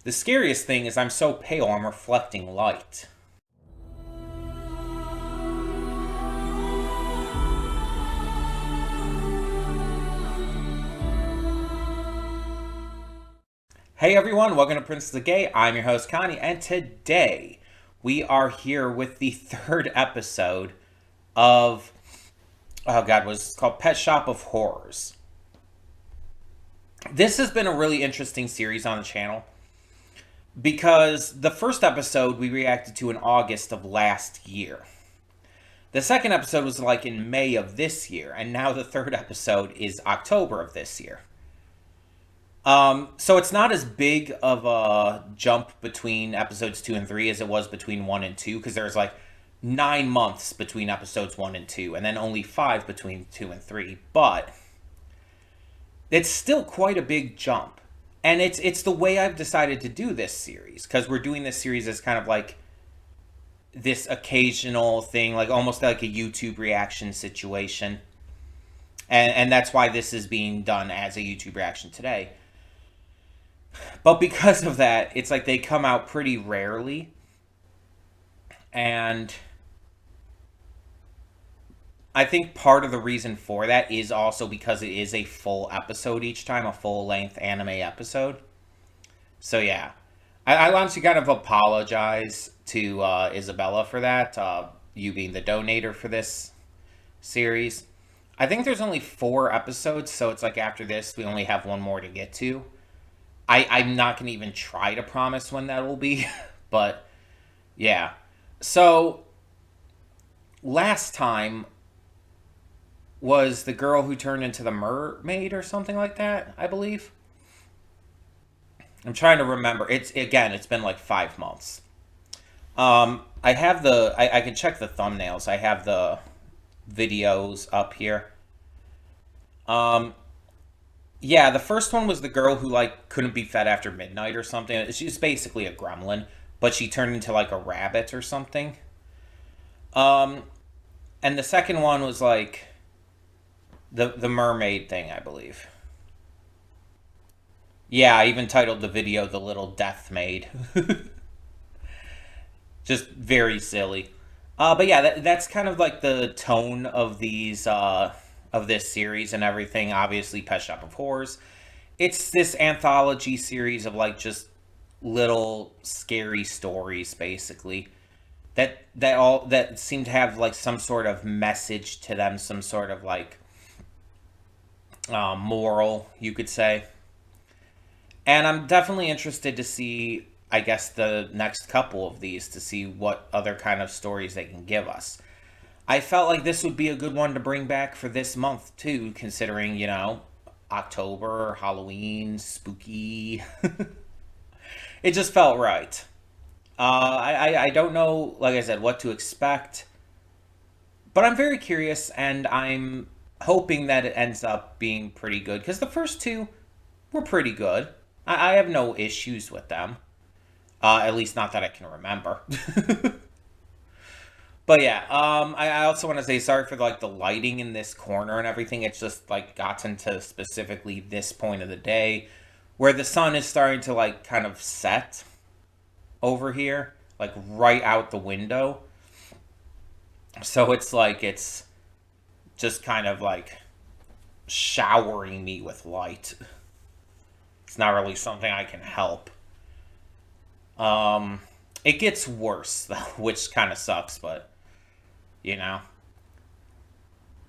The scariest thing is I'm so pale I'm reflecting light. Hey everyone, welcome to Prince of the Gay. I'm your host Connie, and today we are here with the third episode of was called Pet Shop of Horrors. This has been a really interesting series on the channel because the first episode we reacted to in August of last year. The second episode was like in May of this year, and now the third episode is October of this year. So it's not as big of a jump between episodes 2 and 3 as it was between 1 and 2, because there's like 9 months between episodes 1 and 2, and then only 5 between 2 and 3. But it's still quite a big jump. And it's the way I've decided to do this series, because we're doing this series as kind of like this occasional thing, like almost like a YouTube reaction situation. And that's why this is being done as a YouTube reaction today. But because of that, it's like they come out pretty rarely. And I think part of the reason for that is also because it is a full episode each time, a full-length anime episode. So yeah, I want to kind of apologize to Isabella for that, you being the donator for this series. I think there's only 4 episodes, so it's like after this, we only have one more to get to. I'm not going to even try to promise when that will be, but yeah. So, last time was the girl who turned into the mermaid or something like that, I believe. I'm trying to remember. It's been like 5 months. I have I can check the thumbnails. I have the videos up here. Yeah, the first one was the girl who like couldn't be fed after midnight or something. She's basically a gremlin, but she turned into like a rabbit or something. Um, and the second one was like the mermaid thing, I believe. Yeah, I even titled the video "The Little Death Maid." Just very silly. But yeah, that's kind of like the tone of these of this series and everything. Obviously, Pet Shop of Horrors. It's this anthology series of like just little scary stories, basically that seem to have like some sort of message to them, some sort of like moral, you could say. And I'm definitely interested to see, I guess, the next couple of these to see what other kind of stories they can give us. I felt like this would be a good one to bring back for this month too, considering, October, Halloween, spooky. It just felt right. I don't know, like I said, what to expect, but I'm very curious, and I'm hoping that it ends up being pretty good because the first 2 were pretty good. I have no issues with them, at least not that I can remember. But yeah, I also want to say sorry for like the lighting in this corner and everything. It's just like gotten to specifically this point of the day where the sun is starting to like kind of set over here, like right out the window. So it's like it's just kind of like showering me with light. It's not really something I can help. It gets worse though, which kind of sucks, but you know.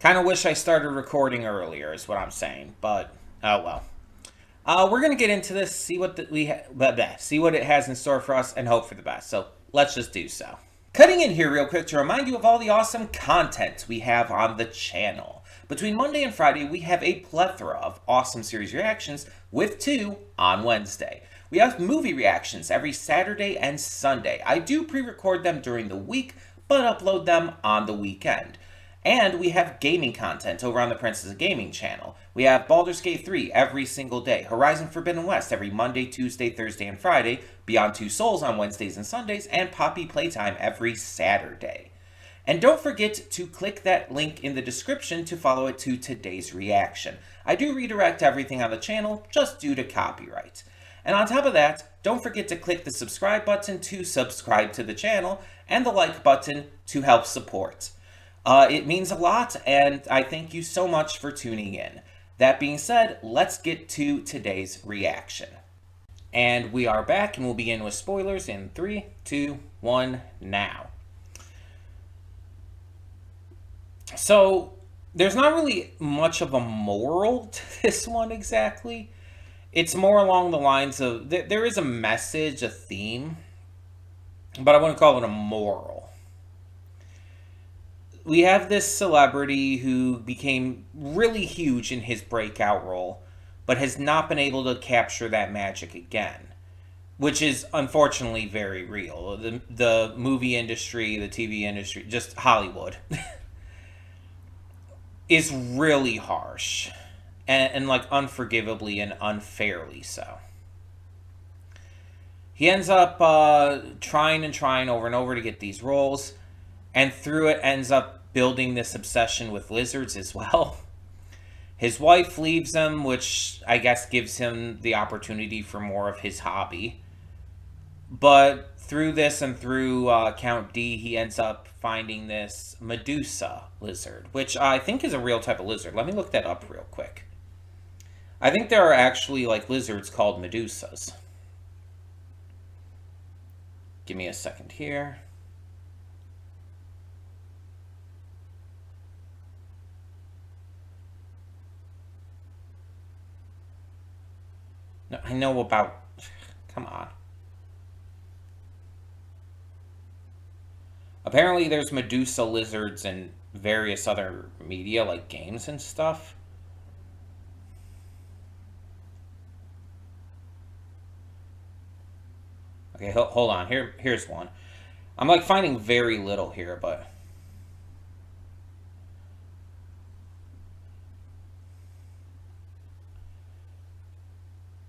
Kind of wish I started recording earlier, is what I'm saying. But oh well. We're gonna get into this, see what see what it has in store for us, and hope for the best. So let's just do so. Cutting in here real quick to remind you of all the awesome content we have on the channel. Between Monday and Friday, we have a plethora of awesome series reactions, with 2 on Wednesday. We have movie reactions every Saturday and Sunday. I do pre-record them during the week, but upload them on the weekend. And we have gaming content over on the Princess of Gaming channel. We have Baldur's Gate 3 every single day, Horizon Forbidden West every Monday, Tuesday, Thursday, and Friday, Beyond Two Souls on Wednesdays and Sundays, and Poppy Playtime every Saturday. And don't forget to click that link in the description to follow it to today's reaction. I do redirect everything on the channel just due to copyright. And on top of that, don't forget to click the subscribe button to subscribe to the channel and the like button to help support. It means a lot, and I thank you so much for tuning in. That being said, let's get to today's reaction. And we are back, and we'll begin with spoilers in 3, 2, 1, now. So, there's not really much of a moral to this one exactly. It's more along the lines of, there is a message, a theme, but I wouldn't call it a moral. We have this celebrity who became really huge in his breakout role, but has not been able to capture that magic again, which is unfortunately very real. The movie industry, the TV industry, just Hollywood, is really harsh and like unforgivably and unfairly so. He ends up trying and trying over and over to get these roles, and through it ends up building this obsession with lizards as well. His wife leaves him, which I guess gives him the opportunity for more of his hobby. But through this and through Count D, he ends up finding this Medusa lizard, which I think is a real type of lizard. Let me look that up real quick. I think there are actually like lizards called Medusas. Give me a second here. No, I know about... Come on. Apparently there's Medusa lizards in various other media, like games and stuff. Okay, hold on. Here's one. I'm like finding very little here, but...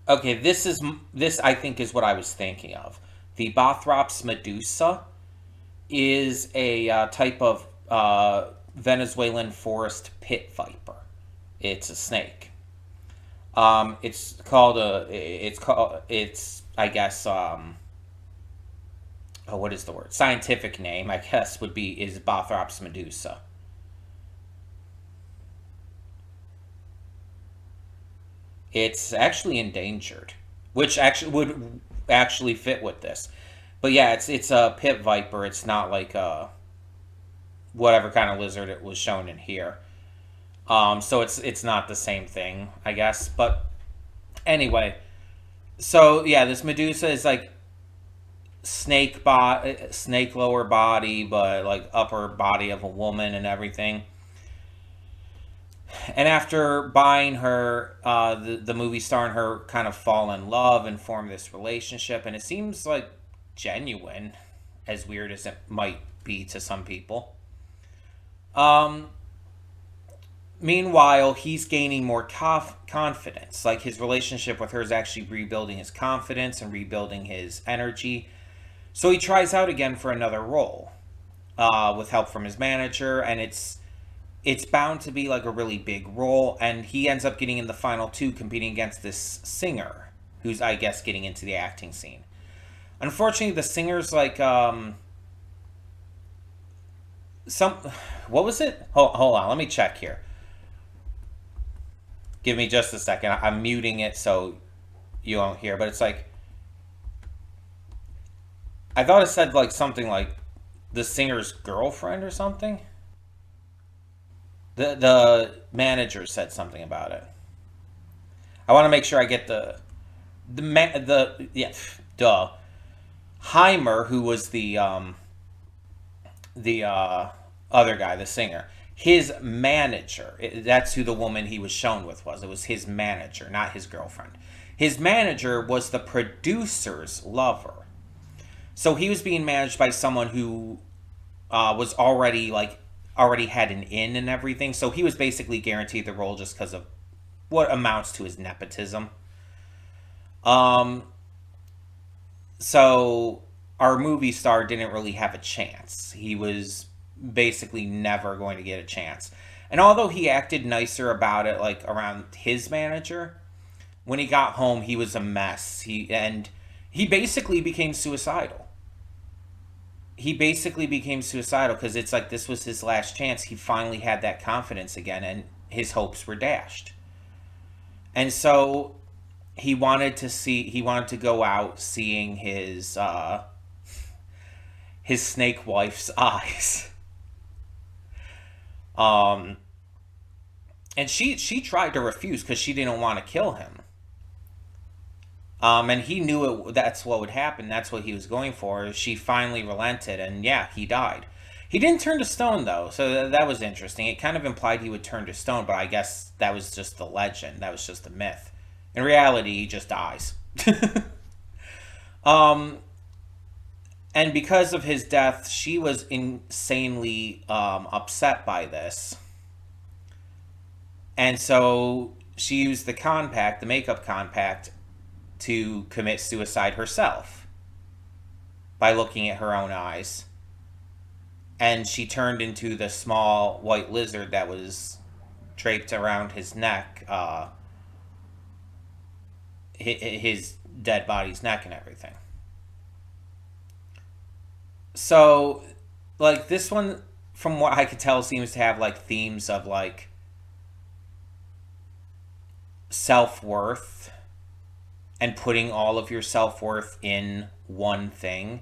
Okay, this I think is what I was thinking of. The Bothrops medusa is a type of Venezuelan forest pit viper. It's a snake. It's I guess what is the word? Scientific name I guess is Bothrops medusa. It's actually endangered, which actually would actually fit with this. But yeah, it's a pit viper. It's not like whatever kind of lizard it was shown in here. So it's not the same thing, I guess. But anyway, so yeah, this Medusa is like snake lower body, but like upper body of a woman and everything. And after buying her, the movie star and her kind of fall in love and form this relationship, and it seems like genuine, as weird as it might be to some people. Meanwhile, he's gaining more confidence. Like his relationship with her is actually rebuilding his confidence and rebuilding his energy. So he tries out again for another role, with help from his manager, and it's bound to be like a really big role, and he ends up getting in the final two, competing against this singer, who's, I guess, getting into the acting scene. Unfortunately, the singer's like, what was it? Hold on, let me check here. Give me just a second. I'm muting it so you won't hear, but it's like, I thought it said like something like the singer's girlfriend or something. The manager said something about it. I want to make sure I get Heimer, who was the other guy, the singer, his manager. That's who the woman he was shown with was. It was his manager, not his girlfriend. His manager was the producer's lover. So he was being managed by someone who was already had an in and everything. So he was basically guaranteed the role just because of what amounts to his nepotism. So our movie star didn't really have a chance. He was basically never going to get a chance. And although he acted nicer about it, like around his manager, when he got home, he was a mess. He basically became suicidal. He basically became suicidal because it's like this was his last chance. He finally had that confidence again, and his hopes were dashed. And so he wanted to go out seeing his snake wife's eyes. Um, and she tried to refuse because she didn't want to kill him. And he knew that's what would happen. That's what he was going for. She finally relented, and yeah, he died. He didn't turn to stone, though, so that was interesting. It kind of implied he would turn to stone, but I guess that was just the legend. That was just a myth. In reality, he just dies. um, and because of his death, she was insanely upset by this. And so she used the compact, the makeup compact, to commit suicide herself by looking at her own eyes. And she turned into the small white lizard that was draped around his neck, his dead body's neck and everything. So, like, this one, from what I could tell, seems to have, like, themes of, like, self-worth and putting all of your self-worth in one thing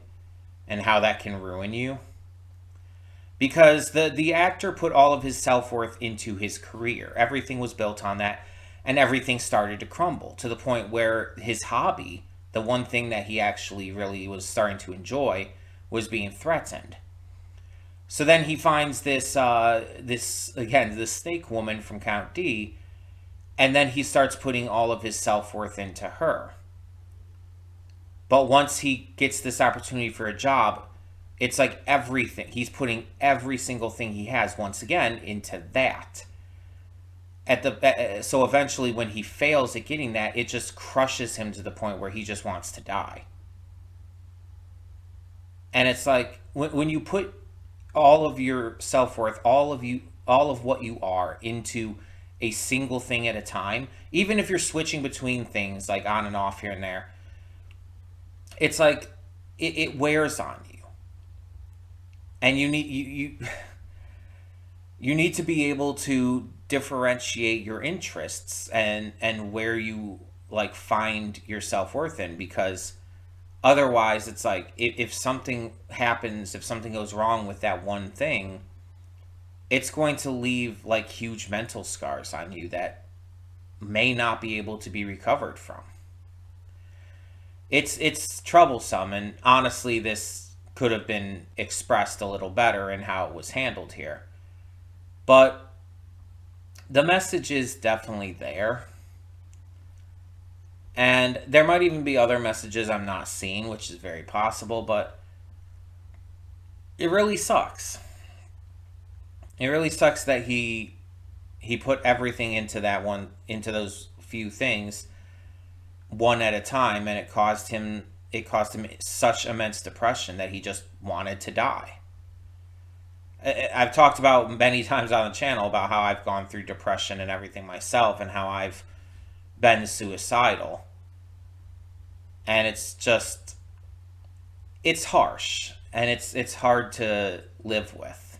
and how that can ruin you. Because the actor put all of his self-worth into his career. Everything was built on that, and everything started to crumble to the point where his hobby, the one thing that he actually really was starting to enjoy, was being threatened. So then he finds this snake woman from Count D, and then he starts putting all of his self-worth into her. But once he gets this opportunity for a job, it's like everything. He's putting every single thing he has once again into that. So eventually when he fails at getting that, it just crushes him to the point where he just wants to die. And it's like when you put all of your self-worth, all of what you are into a single thing at a time, even if you're switching between things like on and off here and there, it's like it wears on you. And you need to be able to differentiate your interests and where you like find your self-worth in, because otherwise it's like if something happens, if something goes wrong with that one thing, it's going to leave like huge mental scars on you that may not be able to be recovered from. It's troublesome, and honestly this could have been expressed a little better in how it was handled here. But the message is definitely there. And there might even be other messages I'm not seeing, which is very possible, but it really sucks. It really sucks that he put everything into those few things one at a time, and it caused him such immense depression that he just wanted to die. I've talked about many times on the channel about how I've gone through depression and everything myself, and how I've been suicidal. And it's harsh, and it's hard to live with.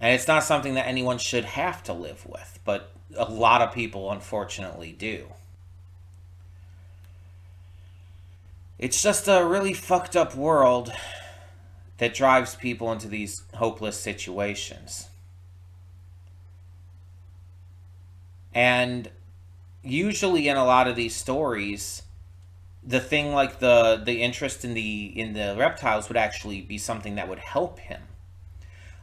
And it's not something that anyone should have to live with, but a lot of people unfortunately do. It's just a really fucked up world that drives people into these hopeless situations. And usually in a lot of these stories, the thing like the interest in the reptiles would actually be something that would help him.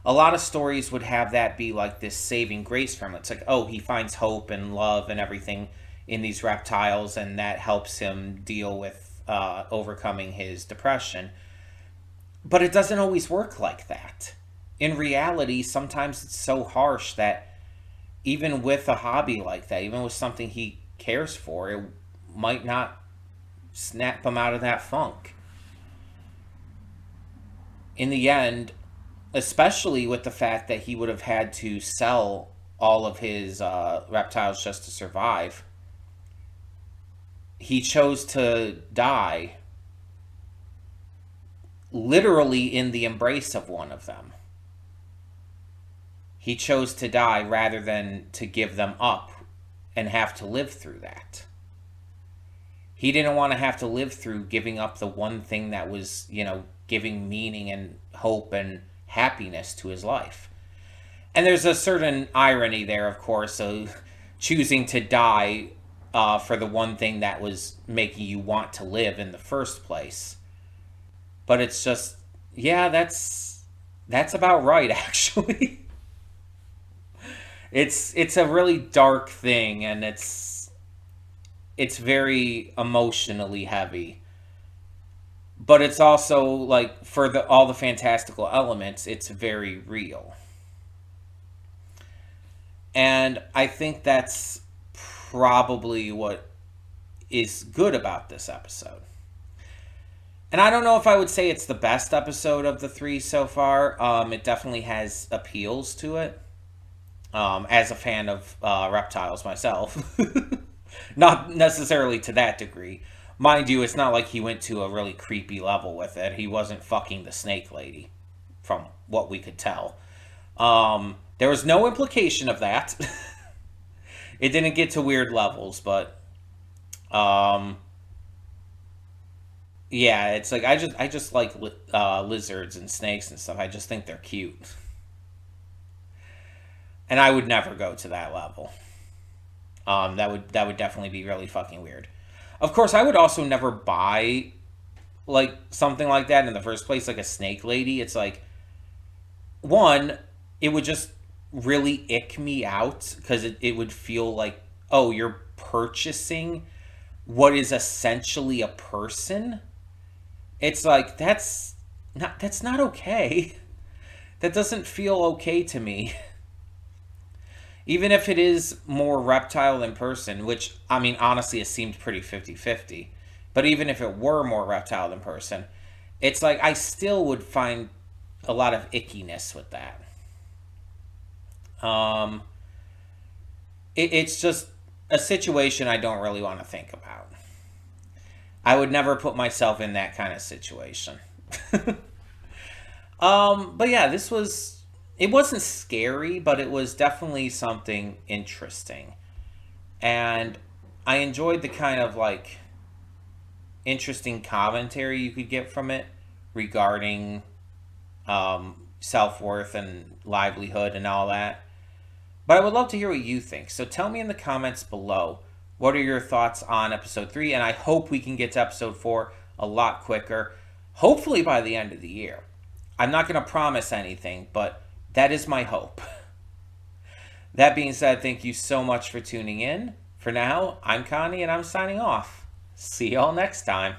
A lot of stories would have that be like this saving grace for him. It's like, oh, he finds hope and love and everything in these reptiles, and that helps him deal with overcoming his depression. But it doesn't always work like that. In reality, sometimes it's so harsh that even with a hobby like that, even with something he cares for, it might not snap him out of that funk. In the end, especially with the fact that he would have had to sell all of his reptiles just to survive, he chose to die literally in the embrace of one of them. He chose to die rather than to give them up and have to live through that. He didn't want to have to live through giving up the one thing that was, giving meaning and hope and happiness to his life. And there's a certain irony there, of course, of choosing to die for the one thing that was making you want to live in the first place. But it's just, yeah, that's about right, actually. It's a really dark thing, and it's very emotionally heavy. But it's also, like, for all the fantastical elements, it's very real. And I think that's probably what is good about this episode. And I don't know if I would say it's the best episode of the 3 so far. It definitely has appeals to it. As a fan of reptiles myself. Not necessarily to that degree. Mind you, it's not like he went to a really creepy level with it. He wasn't fucking the snake lady, from what we could tell. There was no implication of that. It didn't get to weird levels, but yeah, it's like I just like lizards and snakes and stuff. I just think they're cute. And I would never go to that level. That would definitely be really fucking weird. Of course, I would also never buy like something like that in the first place, like a snake lady. It's like, one, it would just really ick me out because it would feel like, oh, you're purchasing what is essentially a person. It's like that's not okay. That doesn't feel okay to me. Even if it is more reptile than person, which, I mean, honestly, it seemed pretty 50-50. But even if it were more reptile than person, it's like I still would find a lot of ickiness with that. It's just a situation I don't really want to think about. I would never put myself in that kind of situation. But yeah, it wasn't scary, but it was definitely something interesting. And I enjoyed the kind of like interesting commentary you could get from it regarding self-worth and livelihood and all that. But I would love to hear what you think. So tell me in the comments below, what are your thoughts on episode 3? And I hope we can get to episode 4 a lot quicker. Hopefully by the end of the year. I'm not going to promise anything, but that is my hope. That being said, thank you so much for tuning in. For now, I'm Connie and I'm signing off. See y'all next time.